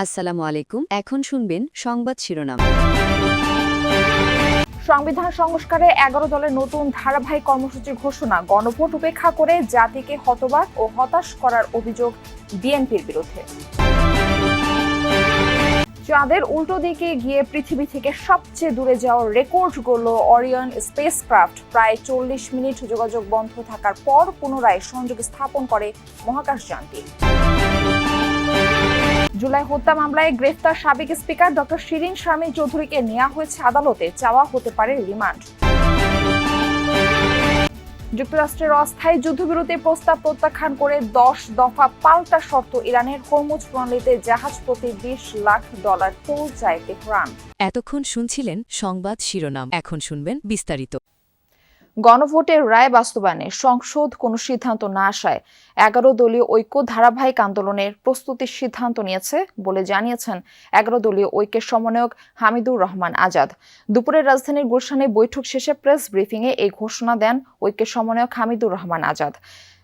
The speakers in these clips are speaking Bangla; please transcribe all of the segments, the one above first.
আসসালামু আলাইকুম। এখন শুনবেন সংবাদ শিরোনাম। সংবিধান সংস্কারে ১১ দলের নতুন ধারাবাহিক কর্মসূচির ঘোষণা, গণভোট উপেক্ষা করে জাতিকে হতবাক ও হতাশ করার অভিযোগ বিএনপির বিরুদ্ধে। চাঁদের উল্টো দিকে গিয়ে পৃথিবী থেকে সবচেয়ে দূরে যাওয়ার রেকর্ড গড়ল অরিয়ন স্পেসক্রাফট। প্রায় ৪০ মিনিট যোগাযোগ বন্ধ থাকার পর পুনরায় সংযোগ স্থাপন করে মহাকাশযানটি। জুলাই হত্যা মামলায় গ্রেফতার সাবেক স্পিকার ডক্টর শিরিন শারমিন চৌধুরীকে নেওয়া হয়েছে আদালতে, চাওয়া হতে পারে রিমান্ড। যুক্তরাষ্ট্রের অস্থায়ী যুদ্ধবিরতির প্রস্তাব প্রত্যাখ্যান করে ১০ দফা পাল্টা শর্ত ইরানের হরমুজ প্রণালীতে জাহাজ প্রতি $২০ লাখ টোল চায় তেহরান। এতক্ষণ শুনছিলেন সংবাদ শিরোনাম। এখন শুনবেন বিস্তারিত। গণভোটের রায় বাস্তবায়নে সংসদ কোনো সিদ্ধান্ত না আসায় ১১ দলীয় ঐক্য ধারাবাহিক আন্দোলনের প্রস্তুতির সিদ্ধান্ত নিয়েছে বলে জানিয়েছেন ১১ দলীয় ঐক্যের সমন্বয়ক হামিদুর রহমান আজাদ। দুপুরে রাজধানীর গুলশানে বৈঠক শেষে প্রেস ব্রিফিংয়ে এই ঘোষণা দেন ঐক্যের সমন্বয়ক হামিদুর রহমান আজাদ।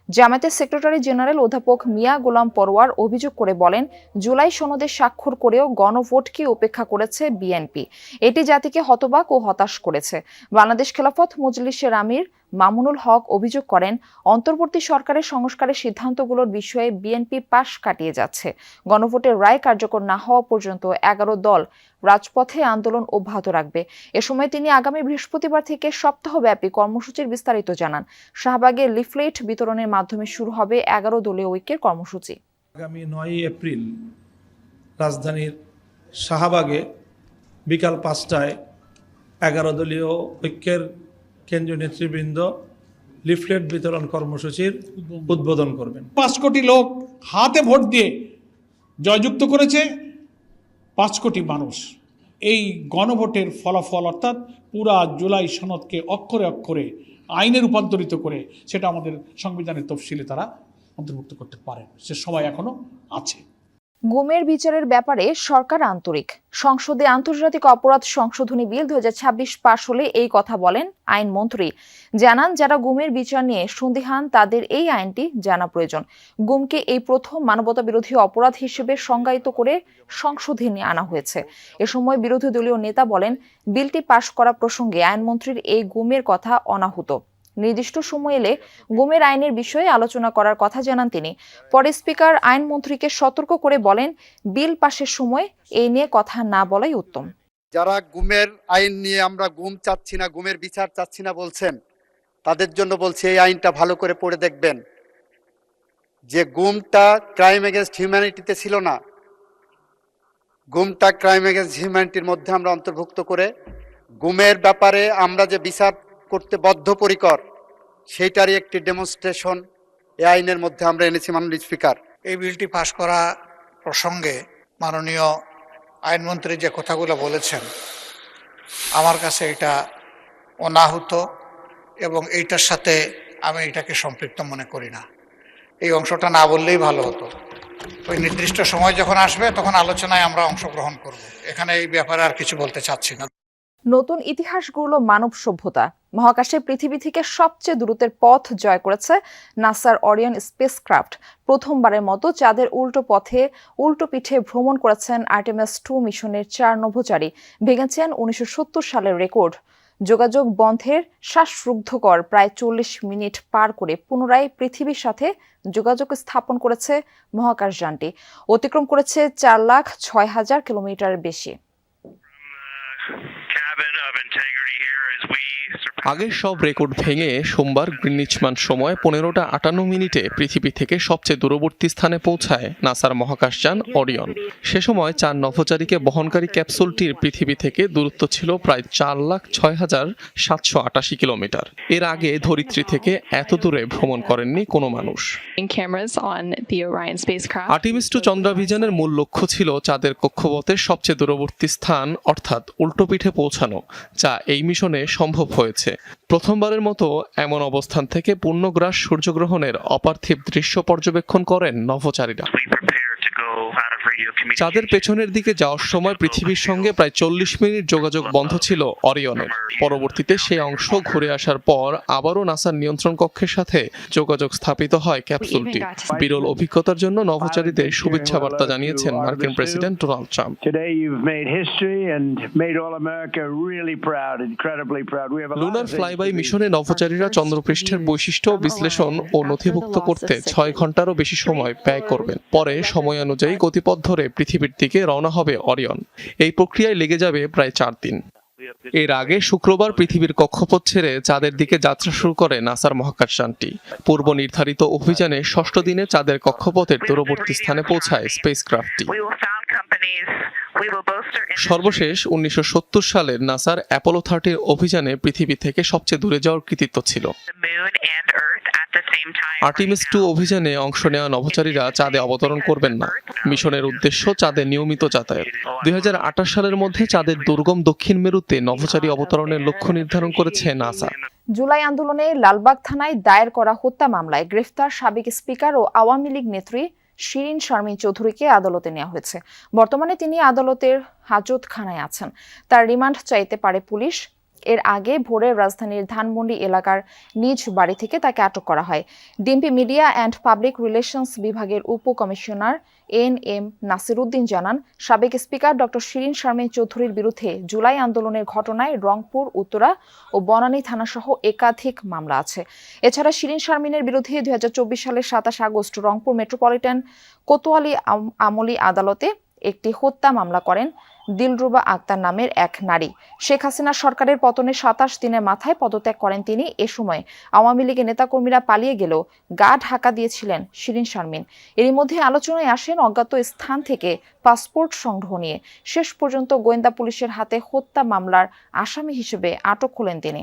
জামায়াতের সেক্রেটারি জেনারেল অধ্যাপক মিয়া গোলাম পরোয়ার অভিযোগ করে বলেন, জুলাই সনদে স্বাক্ষর করেও গণভোটকে উপেক্ষা করেছে বিএনপি। এটি জাতিকে হতবাক ও হতাশ করেছে। বাংলাদেশ খেলাফত মজলিসের আমির মামুনুল হক অভিযোগ করেন, অন্তর্বর্তী সরকারের সংস্কারের সিদ্ধান্তগুলোর বিষয়ে বিএনপি পাশ কাটিয়ে যাচ্ছে। গণভোটের রায় কার্যকর না হওয়া পর্যন্ত ১১ দল রাজপথে আন্দোলন অব্যাহত রাখবে। এ সময় তিনি আগামী বৃহস্পতিবার থেকে সপ্তাহব্যাপী কর্মসূচির বিস্তারিত জানান। শাহবাগে লিফলেট বিতরণের মাধ্যমে শুরু হবে ১১ দলীয় ঐক্যের কর্মসূচি। আগামী ৯ এপ্রিল রাজধানীর শাহবাগে বিকাল ৫টায় ১১ দলীয় ঐক্যের কেন্দ্রীয় নেতৃবৃন্দ লিফলেট বিতরণ কর্মসূচির উদ্বোধন করবেন। ৫ কোটি লোক হাতে ভোট দিয়ে জয়যুক্ত করেছে ৫ কোটি মানুষ। এই গণভোটের ফলাফল অর্থাৎ পুরা জুলাই সনদকে অক্ষরে অক্ষরে আইনে রূপান্তরিত করে সেটা আমাদের সংবিধানের তফসিলে তারা অন্তর্ভুক্ত করতে পারেন। সে সময় এখনো আছে। গুমের বিচারের ব্যাপারে সরকার আন্তরিক। সংসদে আন্তর্জাতিক অপরাধ সংশোধনী বিল ২০২৬ পাশ হলে এই কথা বলেন আইনমন্ত্রী। জানান, যারা গুমের বিচার নিয়ে সন্দিহান তাদের এই আইনটি জানা প্রয়োজন। গুমকে এই প্রথম মানবতা বিরোধী অপরাধ হিসেবে সংজ্ঞায়িত করে সংশোধনী আনা হয়েছে। এ সময় বিরোধী দলীয় নেতা বলেন, বিলটি পাশ করা প্রসঙ্গে আইনমন্ত্রীর এই গুমের কথা অনাহুত। নির্দিষ্ট সময় এলে গুমের আইনের বিষয়ে আলোচনা করার কথা জানান তিনি। পরে স্পিকার আইনমন্ত্রীকে সতর্ক করে বলেন, বিল পাশের সময় এই নিয়ে কথা না বলাই উত্তম। যারা গুমের আইন নিয়ে আমরা গুম চাচ্ছি না, গুমের বিচার চাচ্ছি না বলছেন, তাদের জন্য বলছি এই আইনটা ভালো করে পড়ে দেখবেন। যে গুমটা ক্রাইম এগেনস্ট হিউম্যানিটিতে ছিল না, গুমটা ক্রাইম এগেনস্ট হিউম্যানিটির মধ্যে আমরা অন্তর্ভুক্ত করে গুমের ব্যাপারে আমরা যে বিচার করতে বদ্ধপরিকর সেইটারই একটি ডেমনস্ট্রেশন এই আইনের মধ্যে আমরা এনেছি। মাননীয় স্পিকার, এই বিলটি পাশ করা প্রসঙ্গে মাননীয় আইনমন্ত্রী যে কথাগুলো বলেছেন, আমার কাছে এটা অনাহুত এবং এইটার সাথে আমি এটাকে সম্পৃক্ত মনে করি না। এই অংশটা না বললেই ভালো হতো। ওই নির্দিষ্ট সময় যখন আসবে তখন আলোচনায় আমরা অংশগ্রহণ করব। এখানে এই ব্যাপারে আর কিছু বলতে চাচ্ছি না। নতুন ইতিহাস গড়ল মানব সভ্যতা। মহাকাশে পৃথিবী থেকে সবচেয়ে দূরত্বের পথ জয় করেছে নাসার অরিয়ন স্পেসক্রাফট। প্রথমবারের মতো চাঁদের উল্টো পিঠে ভ্রমণ করেছেন আর্টেমিস 2 মিশনের 4 নভোচারী। ভেঙেছেন ১৯৭০ সালের রেকর্ড। যোগাযোগ বন্ধের শ্বাসরুদ্ধকর প্রায় ৪০ মিনিট পার করে পুনরায় পৃথিবীর সাথে যোগাযোগ স্থাপন করেছে মহাকাশযানটি। অতিক্রম করেছে ৪,০৬,০০০ কিলোমিটারের বেশি। আগের সব রেকর্ড ভেঙে সোমবার গ্রিনিচ মান সময় ১৫:৫৮ পৃথিবী থেকে সবচেয়ে দূরবর্তী স্থানে পৌঁছায় নাসার মহাকাশযান অরিয়ন। সে সময় 4 নভোচারীকে বহনকারী ক্যাপসুলটির পৃথিবী থেকে দূরত্ব ছিল প্রায় ৪,০৬,৭৮৮ কিলোমিটার। এর আগে ধরিত্রী থেকে এত দূরে ভ্রমণ করেননি কোনো মানুষ। আর্টেমিস 2 চন্দ্রাভিযানের মূল লক্ষ্য ছিল চাঁদের কক্ষপথের সবচেয়ে দূরবর্তী স্থান অর্থাৎ উল্টো পিঠে পৌঁছানো, যা এই মিশনে সম্ভব হয়েছে। প্রথমবারের মতো এমন অবস্থান থেকে পূর্ণগ্রাস সূর্যগ্রহণের অপার্থিব দৃশ্য পর্যবেক্ষণ করেন নভোচারীরা। চাঁদের পেছনের দিকে যাওয়ার সময় পৃথিবীর সঙ্গে প্রায় 40 মিনিট যোগাযোগ বন্ধ ছিল অরিয়নের। পরবর্তীতে সেই অংশ ঘুরে আসার পর আবারও নাসার নিয়ন্ত্রণ কক্ষের সাথে যোগাযোগ স্থাপিত হয় ক্যাপসুলটি। বিরল অভিজ্ঞতার জন্য নভোচারীদের শুভেচ্ছা বার্তা জানিয়েছেন মার্কিন president Donald Trump. Lunar flyby মিশনে নভোচারীরা চন্দ্রপৃষ্ঠের বৈশিষ্ট্য বিশ্লেষণ ও নথিভুক্ত করতে 6 ঘন্টারও বেশি সময় ব্যয় করবেন। পরে সময় অনুযায়ী গতিপথ ধরে পৃথিবীর দিকে রওনা হবে অরিয়ন। এই প্রক্রিয়ায় লেগে যাবে প্রায় 4 দিন। এর আগে শুক্রবার পৃথিবীর কক্ষপথ ছেড়ে চাঁদের দিকে যাত্রা শুরু করে নাসার মহাকাশযানটি। পূর্ব নির্ধারিত অভিযানে 6ষ্ঠ দিনে চাঁদের কক্ষপথের দূরবর্তী স্থানে পৌঁছায় স্পেসক্রাফটটি। সর্বশেষ 1970 সালের নাসার অ্যাপোলো 13 অভিযানে পৃথিবী থেকে সবচেয়ে দূরে যাওয়ার কৃতিত্ব ছিল। আর্টিমিস 2 অভিযানে অংশ নেওয়া নভোচারীরা চাঁদে অবতরণ করবেন না। মিশনের উদ্দেশ্য চাঁদে নিয়মিত যাতায়াত। 2028 সালের মধ্যে চাঁদের দুর্গম দক্ষিণ মেরুতে নভোচারী অবতরণের লক্ষ্য নির্ধারণ করেছে নাসা। জুলাই আন্দোলনে লালবাগ থানায় দায়ের করা হত্যা মামলায় গ্রেফতার সাবেক স্পিকার ও আওয়ামী লীগ নেত্রী শিরিন শারমিন চৌধুরীকে আদালতে নেওয়া হয়েছে। বর্তমানে তিনি আদালতের হাজতখানায় আছেন। তার রিমান্ড চাইতে পারে পুলিশ। এর আগে ভোরে রাজধানীর ধানমন্ডি এলাকার নিজ বাড়ি থেকে তাকে আটক করা হয়। DMP media and public relations বিভাগের উপকমিশনার এন.এম. নাসির উদ্দিন জানান, সাবেক স্পিকার ডক্টর শিরিন শারমিন চৌধুরীর বিরুদ্ধে জুলাই আন্দোলনের ঘটনায় রংপুর, উত্তরা ও বনানী থানাসহ একাধিক মামলা আছে। এছাড়া শিরিন শারমিনের বিরুদ্ধে 2024 সালের 27 আগস্ট রংপুর মেট্রোপলিটন কোতোয়ালি আমলি আদালতে একটি হত্যা মামলা করেন দিলরুবা আক্তার নামের এক নারী। শেখ হাসিনা সরকারের পতনের 27 দিনের মাথায় পদত্যাগ করেন তিনি। এ সময় আওয়ামী লীগের নেতাকর্মীরা পালিয়ে গেলেও গা ঢাকা দিয়েছিলেন শিরিন শারমিন। এরই মধ্যে আলোচনায় আসেন অজ্ঞাত স্থান থেকে পাসপোর্ট সংগ্রহ নিয়ে। শেষ পর্যন্ত গোয়েন্দা পুলিশের হাতে হত্যা মামলার আসামি হিসেবে আটক হলেন তিনি।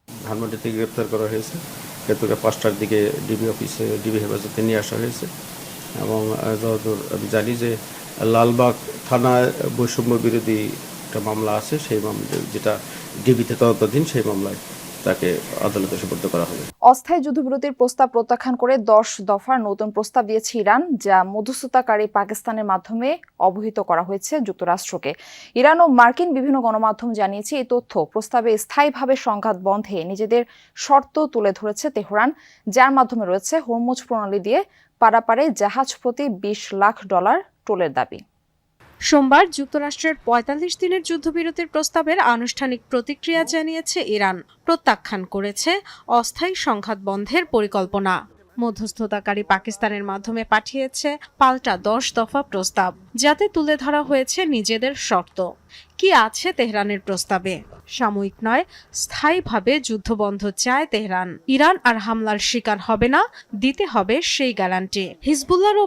ধানমন্ডি থেকে গ্রেপ্তার করা হয়েছে। গ্রেপ্তার 5টার দিকে ডিবি অফিসে ডিবি হেফাজতে নিয়ে আসা হয়েছে এবং যতদূর আমি জানি যে লালবাগ থানায় বৈষম্য বিরোধী একটা মামলা আছে, সেই মামলা যেটা ডিবিতে তদন্তাধীন, সেই মামলায় তাকে আদালতে সোপর্দ করা হবে। অস্থায়ী যুদ্ধবিরতির প্রস্তাব প্রত্যাখ্যান করে 10 দফার নতুন প্রস্তাব দিয়েছে ইরান, যা মধ্যস্থতাকারী পাকিস্তানের মাধ্যমে অবহিত করা হয়েছে যুক্তরাষ্ট্রকে। ইরান ও মার্কিন বিভিন্ন গণমাধ্যম জানিয়েছে এই তথ্য প্রস্তাবে স্থায়ীভাবে সংঘাত বন্ধে নিজেদের শর্ত তুলে ধরেছে তেহরান, যার মাধ্যমে রয়েছে হরমুজ প্রণালী দিয়ে পারাপারে জাহাজ প্রতি $20 লাখ টোলের দাবি। সোমবার যুক্তরাষ্ট্রের 45 দিনের যুদ্ধবিরতির প্রস্তাবের আনুষ্ঠানিক প্রতিক্রিয়া জানিয়েছে ইরান। প্রত্যাখ্যান করেছে অস্থায়ী সংঘাত বন্ধের পরিকল্পনা। মধ্যস্থতাকারী পাকিস্তানের মাধ্যমে পাঠিয়েছে পাল্টা 10 দফা প্রস্তাব, যাতে তুলে ধরা হয়েছে নিজেদের শর্ত। কি আছে তেহরানের প্রস্তাবে? সাময়িক নয়, স্থায়ীভাবে যুদ্ধবন্ধ চায় তেহরান। ইরান আর হামলার শিকার হবে না, দিতে হবে সেই গ্যারান্টি। হিজবুল্লাহর